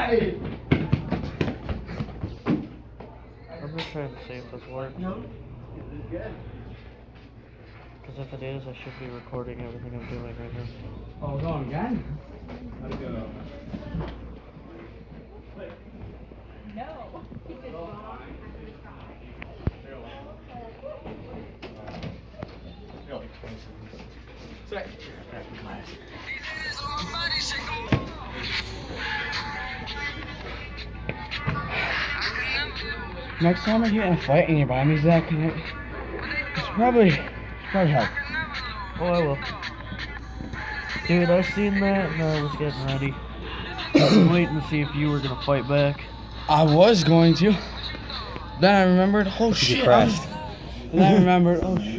I'm just trying to see if this works. No. Good. Because if it is, I should be recording everything I'm doing right now. Oh, going again? How'd it go? No. Next time I get in a fight and you buy me Zach, it's probably help. Oh, I will. Dude, I seen that and I was getting ready. I was waiting to see if you were gonna fight back. I was going to. Then I remembered, oh shit. crashed. Then I remembered, oh shit.